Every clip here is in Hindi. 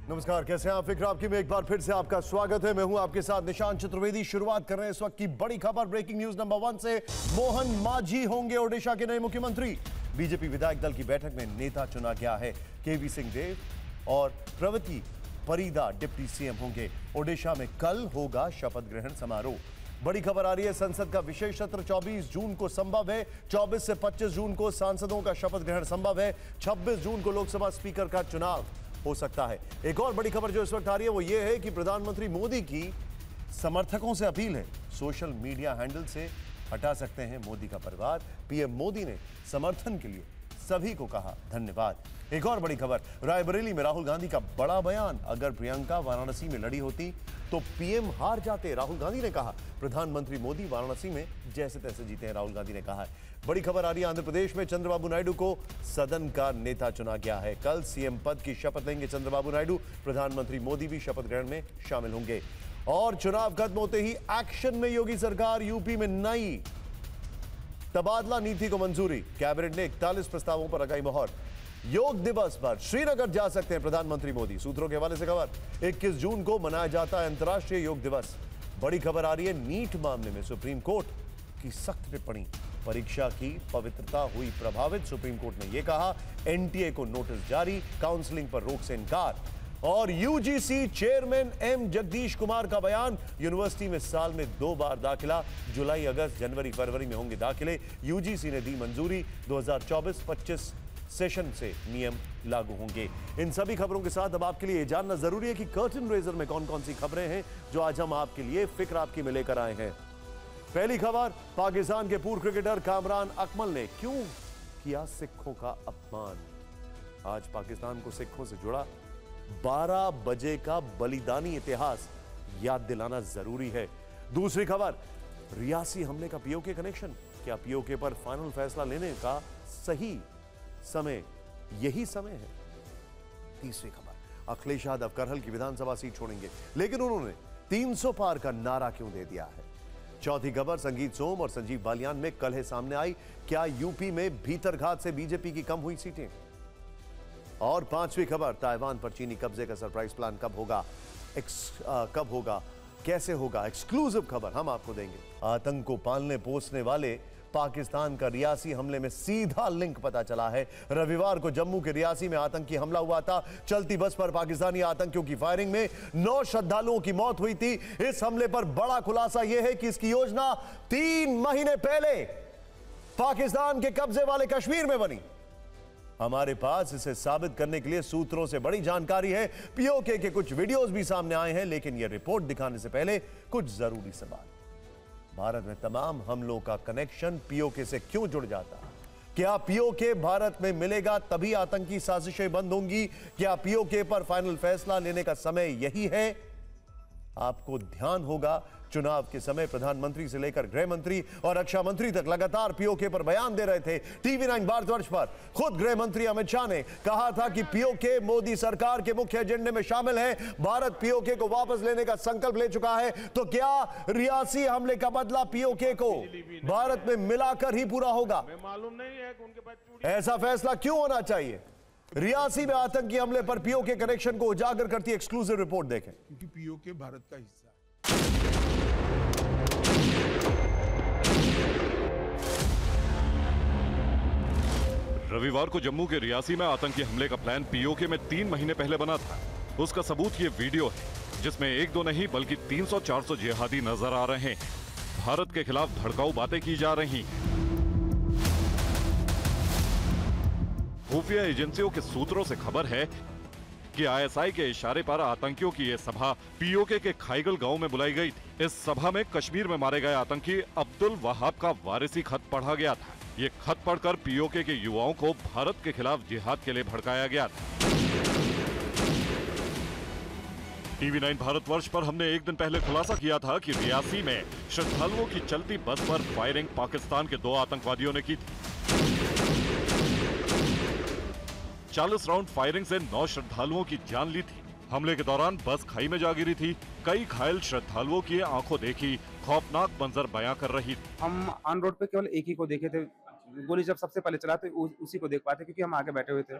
नमस्कार, कैसे हैं आप? फिक्र आपकी में एक बार फिर से आपका स्वागत है। मैं हूं आपके साथ निशांत चतुर्वेदी। शुरुआत कर रहे हैं इस वक्त की बड़ी खबर, ब्रेकिंग न्यूज नंबर 1 से। मोहन मांझी होंगे ओडिशा के नए मुख्यमंत्री। बीजेपी विधायक दल की बैठक में नेता चुना गया है। केवी सिंह देव और प्रवती परिदा डिप्टी सीएम होंगे। ओडिशा में कल होगा शपथ ग्रहण समारोह। बड़ी खबर आ रही है, संसद का विशेष सत्र 24 जून को संभव है। 24 से 25 जून को सांसदों का शपथ ग्रहण संभव है। 26 जून को लोकसभा स्पीकर का चुनाव हो सकता है। एक और बड़ी खबर जो इस वक्त आ रही है वो ये है कि प्रधानमंत्री मोदी की समर्थकों से अपील है, सोशल मीडिया हैंडल से हटा सकते हैं मोदी का परिवार। पीएम मोदी ने समर्थन के लिए सभी को कहा धन्यवाद। एक और बड़ी खबर, रायबरेली में राहुल गांधी का बड़ा बयान। अगर प्रियंका वाराणसी में लड़ी होती तो पीएम हार जाते, राहुल गांधी ने कहा। प्रधानमंत्री मोदी वाराणसी में जैसे तैसे जीते हैं, राहुल गांधी ने कहा है। बड़ी खबर आ रही है, आंध्र प्रदेश में चंद्रबाबू नायडू को सदन का नेता चुना गया है। कल सीएम पद की शपथ लेंगे चंद्रबाबू नायडू। प्रधानमंत्री मोदी भी शपथ ग्रहण में शामिल होंगे। और चुनाव खत्म होते ही एक्शन में योगी सरकार। यूपी में नई तबादला नीति को मंजूरी। कैबिनेट ने 41 प्रस्तावों पर लगाई मोहर। योग दिवस पर श्रीनगर जा सकते हैं प्रधानमंत्री मोदी। सूत्रों के हवाले से खबर, 21 जून को मनाया जाता है अंतर्राष्ट्रीय योग दिवस। बड़ी खबर आ रही है, नीट मामले में सुप्रीम कोर्ट की सख्त टिप्पणी। परीक्षा की पवित्रता हुई प्रभावित। सुप्रीम कोर्ट ने यह कहा, एनटीए को नोटिस जारी, काउंसलिंग पर रोक से इनकार। और UGC chairman M Jagadish Kumar का बयान, यूनिवर्सिटी में साल में 2 बार दाखिला। जुलाई, अगस्त, जनवरी, फरवरी में होंगे दाखिले। यूजीसी ने दी मंजूरी। 2024-25 सेशन से नियम लागू होंगे। इन सभी खबरों के साथ अब आपके लिए जानना जरूरी है कि कर्टन रेजर में कौन कौन सी खबरें हैं जो आज हम आपके लिए फिक्र आपकी में लेकर आए हैं। पहली खबर, पाकिस्तान के पूर्व क्रिकेटर कामरान अकमल ने क्यों किया सिखों का अपमान। आज पाकिस्तान को सिखों से जुड़ा 12 बजे का बलिदानी इतिहास याद दिलाना जरूरी है। दूसरी खबर, रियासी हमले का पीओके कनेक्शन। क्या पीओके पर फाइनल फैसला लेने का सही समय यही समय है? तीसरी खबर, अखिलेश यादव करहल की विधानसभा सीट छोड़ेंगे, लेकिन उन्होंने 300 पार का नारा क्यों दे दिया है? चौथी खबर, संगीत सोम और संजीव बालियान में कलह सामने आई। क्या यूपी में भीतरघात से बीजेपी की कम हुई सीटें? और पांचवी खबर, ताइवान पर चीनी कब्जे का सरप्राइज प्लान कब होगा, कैसे होगा? एक्सक्लूसिव खबर हम आपको देंगे। आतंक को पालने पोसने वाले पाकिस्तान का रियासी हमले में सीधा लिंक पता चला है। रविवार को जम्मू के रियासी में आतंकी हमला हुआ था। चलती बस पर पाकिस्तानी आतंकियों की फायरिंग में 9 श्रद्धालुओं की मौत हुई थी। इस हमले पर बड़ा खुलासा यह है कि इसकी योजना 3 महीने पहले पाकिस्तान के कब्जे वाले कश्मीर में बनी। हमारे पास इसे साबित करने के लिए सूत्रों से बड़ी जानकारी है। पीओके के कुछ वीडियोस भी सामने आए हैं, लेकिन यह रिपोर्ट दिखाने से पहले कुछ जरूरी सवाल। भारत में तमाम हमलों का कनेक्शन पीओके से क्यों जुड़ जाता? क्या पीओके भारत में मिलेगा तभी आतंकी साजिशें बंद होंगी? क्या पीओके पर फाइनल फैसला लेने का समय यही है? आपको ध्यान होगा, चुनाव के समय प्रधानमंत्री से लेकर गृह मंत्री और रक्षा मंत्री तक लगातार पीओके पर बयान दे रहे थे। टीवी 9 भारतवर्ष पर खुद गृह मंत्री अमित शाह ने कहा था कि पीओके मोदी सरकार के मुख्य एजेंडे में शामिल है। भारत पीओके को वापस लेने का संकल्प ले चुका है। तो क्या रियासी हमले का बदला पीओके को भारत में मिलाकर ही पूरा होगा? मालूम नहीं है कि उनके पास ऐसा फैसला क्यों होना चाहिए? रियासी में आतंकी हमले पर पीओके कनेक्शन को उजागर करती एक्सक्लूसिव रिपोर्ट देखें। क्योंकि पीओके भारत का हिस्सा है। रविवार को जम्मू के रियासी में आतंकी हमले का प्लान पीओके में 3 महीने पहले बना था। उसका सबूत ये वीडियो है, जिसमें 1-2 नहीं बल्कि 300-400 जिहादी नजर आ रहे हैं। भारत के खिलाफ भड़काऊ बातें की जा रही हैं। खुफिया एजेंसियों के सूत्रों से खबर है कि आईएसआई के इशारे पर आतंकियों की यह सभा पीओके के खाईगल गांव में बुलाई गई थी। इस सभा में कश्मीर में मारे गए आतंकी अब्दुल वहाब का वारिसी खत पढ़ा गया था। ये खत पढ़कर पीओके के युवाओं को भारत के खिलाफ जिहाद के लिए भड़काया गया था। टीवी 9 भारतवर्ष पर हमने एक दिन पहले खुलासा किया था कि रियासी में श्रद्धालुओं की चलती बस पर फायरिंग पाकिस्तान के 2 आतंकवादियों ने की थी। 40 राउंड फायरिंग से 9 श्रद्धालुओं की जान ली थी। हमले के दौरान बस खाई में जा गिरी थी। कई घायल श्रद्धालुओं की आंखों देखी खौफनाक मंजर बयां कर रही थी। हम ऑन रोड पे केवल एक ही को देखे थे गोली जब सबसे पहले चला तो उसी को देख पाए थे, क्योंकि हम आगे बैठे हुए थे।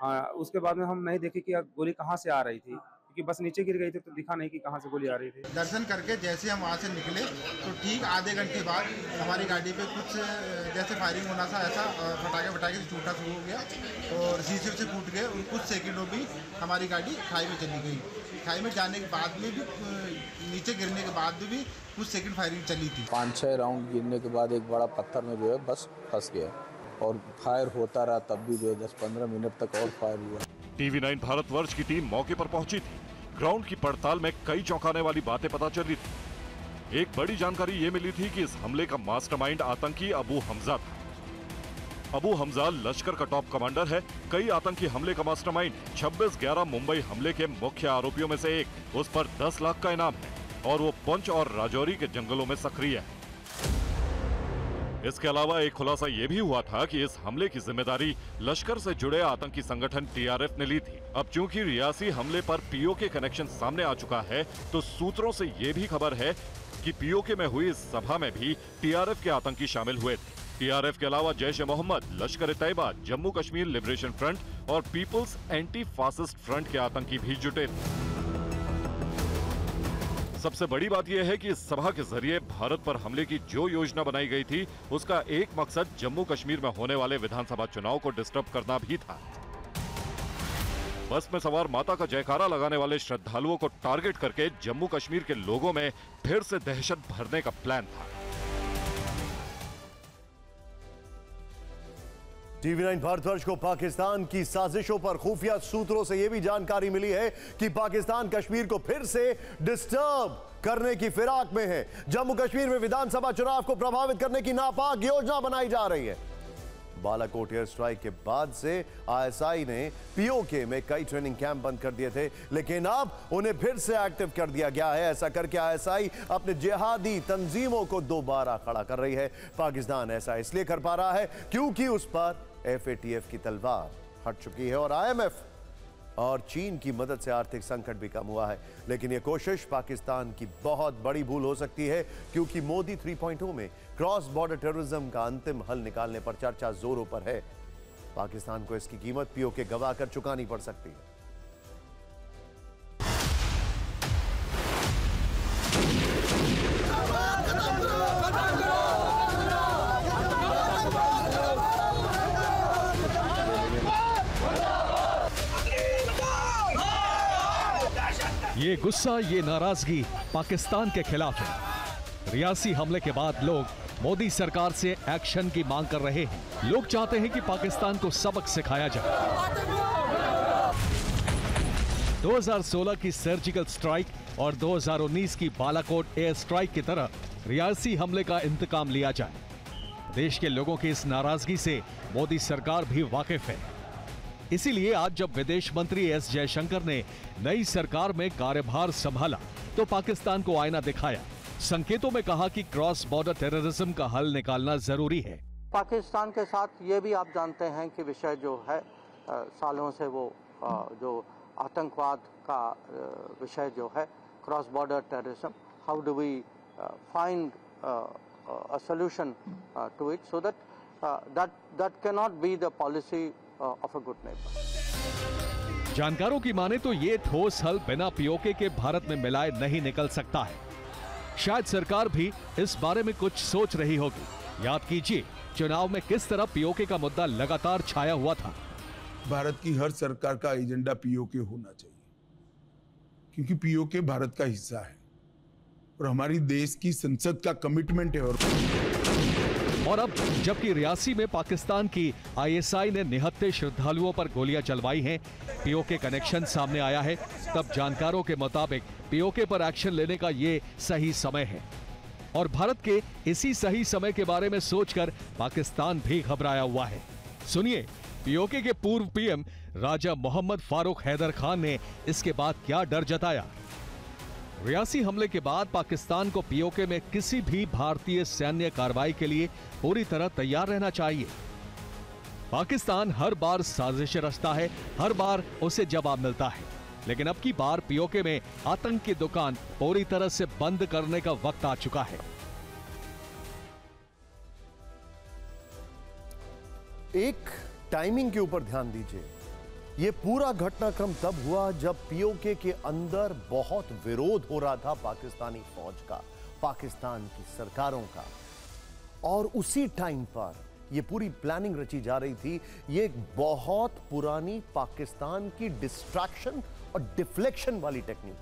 हाँ, उसके बाद में हम नहीं देखे कि गोली कहाँ से आ रही थी, क्योंकि बस नीचे गिर गई थी तो दिखा नहीं कि कहाँ से गोली आ रही थी। दर्शन करके जैसे हम वहाँ से निकले तो ठीक आधे घंटे बाद हमारी गाड़ी पे कुछ जैसे फायरिंग होना था, ऐसा फटाके से छूटना शुरू हो गया और शीशे से फूट गए और कुछ सेकंडों में हमारी गाड़ी खाई में चली गई। खाई में जाने के बाद में भी, नीचे गिरने के बाद भी कुछ सेकंड फायरिंग चली थी। 5-6 राउंड गिरने के बाद एक बड़ा पत्थर में जो है बस फंस गया और फायर होता रहा, तब भी जो है 10-15 मिनट तक और फायर हुआ। TV9 भारतवर्ष की टीम मौके पर पहुंची थी। ग्राउंड की पड़ताल में कई चौंकाने वाली बातें पता चली थी। एक बड़ी जानकारी ये मिली थी कि इस हमले का मास्टरमाइंड आतंकी अबू हमजा था। अबू हमजा लश्कर का टॉप कमांडर है। कई आतंकी हमले का मास्टरमाइंड 26/11 मुंबई हमले के मुख्य आरोपियों में से एक। उस पर 10 लाख का इनाम है और वो पुंछ और राजौरी के जंगलों में सक्रिय है। इसके अलावा एक खुलासा यह भी हुआ था कि इस हमले की जिम्मेदारी लश्कर से जुड़े आतंकी संगठन TRF ने ली थी। अब चूंकि रियासी हमले पर POK कनेक्शन सामने आ चुका है, तो सूत्रों से यह भी खबर है कि POK में हुई इस सभा में भी TRF के आतंकी शामिल हुए थे। TRF के अलावा जैश-ए-मोहम्मद, लश्कर-ए-तैयबा, जम्मू कश्मीर लिबरेशन फ्रंट और पीपुल्स एंटी फासिस्ट फ्रंट के आतंकी भी जुटे थे। सबसे बड़ी बात यह है कि इस सभा के जरिए भारत पर हमले की जो योजना बनाई गई थी, उसका एक मकसद जम्मू कश्मीर में होने वाले विधानसभा चुनाव को डिस्टर्ब करना भी था। बस में सवार माता का जयकारा लगाने वाले श्रद्धालुओं को टारगेट करके जम्मू कश्मीर के लोगों में फिर से दहशत भरने का प्लान था। TV9 भारतवर्ष को पाकिस्तान की साजिशों पर खुफिया सूत्रों से यह भी जानकारी मिली है कि पाकिस्तान कश्मीर को फिर से डिस्टर्ब करने की फिराक में है। जम्मू कश्मीर में विधानसभा चुनाव को प्रभावित करने की नापाक योजना बनाई जा रही है। बालाकोट एयर स्ट्राइक के बाद से ISI ने POK में कई ट्रेनिंग कैंप बंद कर दिए थे, लेकिन अब उन्हें फिर से एक्टिव कर दिया गया है। ऐसा करके ISI अपने जिहादी तंजीमों को दोबारा खड़ा कर रही है। पाकिस्तान ऐसा इसलिए कर पा रहा है क्योंकि उस पर FATF की तलवार हट चुकी है और IMF और चीन की मदद से आर्थिक संकट भी कम हुआ है। लेकिन यह कोशिश पाकिस्तान की बहुत बड़ी भूल हो सकती है, क्योंकि मोदी 3.0 में क्रॉस बॉर्डर टेररिज्म का अंतिम हल निकालने पर चर्चा जोरों पर है। पाकिस्तान को इसकी कीमत POK गवा कर चुकानी पड़ सकती है। ये गुस्सा, ये नाराजगी पाकिस्तान के खिलाफ है। रियासी हमले के बाद लोग मोदी सरकार से एक्शन की मांग कर रहे हैं। लोग चाहते हैं कि पाकिस्तान को सबक सिखाया जाए। 2016 की सर्जिकल स्ट्राइक और 2019 की बालाकोट एयर स्ट्राइक की तरह रियासी हमले का इंतकाम लिया जाए। देश के लोगों की इस नाराजगी से मोदी सरकार भी वाकिफ है। इसीलिए आज जब विदेश मंत्री S जयशंकर ने नई सरकार में कार्यभार संभाला, तो पाकिस्तान को आईना दिखाया। संकेतों में कहा कि क्रॉस बॉर्डर टेररिज्म का हल निकालना जरूरी है। पाकिस्तान के साथ ये भी आप जानते हैं कि विषय जो है सालों से वो जो आतंकवाद का विषय जो है, cross border terrorism, how do we find a solution to it so that cannot be the policy of a good neighbor। जानकारों की माने तो ये ठोस हल बिना POK के भारत में मिलाए नहीं निकल सकता है। शायद सरकार भी इस बारे में कुछ सोच रही होगी। याद कीजिए चुनाव में किस तरह POK का मुद्दा लगातार छाया हुआ था। भारत की हर सरकार का एजेंडा POK होना चाहिए, क्योंकि POK भारत का हिस्सा है और हमारी देश की संसद का कमिटमेंट है। और अब जबकि रियासी में पाकिस्तान की ISI ने निहत्थे श्रद्धालुओं पर गोलियां चलवाई हैं, POK कनेक्शन सामने आया है, तब जानकारों के मुताबिक POK पर एक्शन लेने का ये सही समय है। और भारत के इसी सही समय के बारे में सोचकर पाकिस्तान भी घबराया हुआ है। सुनिए POK के पूर्व PM राजा मोहम्मद फारूक हैदर खान ने इसके बाद क्या डर जताया। रियासी हमले के बाद पाकिस्तान को POK में किसी भी भारतीय सैन्य कार्रवाई के लिए पूरी तरह तैयार रहना चाहिए। पाकिस्तान हर बार साजिश रचता है, हर बार उसे जवाब मिलता है, लेकिन अब की बार POK में आतंक की दुकान पूरी तरह से बंद करने का वक्त आ चुका है। एक टाइमिंग के ऊपर ध्यान दीजिए। यह पूरा घटनाक्रम तब हुआ जब पीओके के अंदर बहुत विरोध हो रहा था पाकिस्तानी फौज का, पाकिस्तान की सरकारों का, और उसी टाइम पर यह पूरी प्लानिंग रची जा रही थी। यह एक बहुत पुरानी पाकिस्तान की डिस्ट्रैक्शन और डिफ्लेक्शन वाली टेक्निक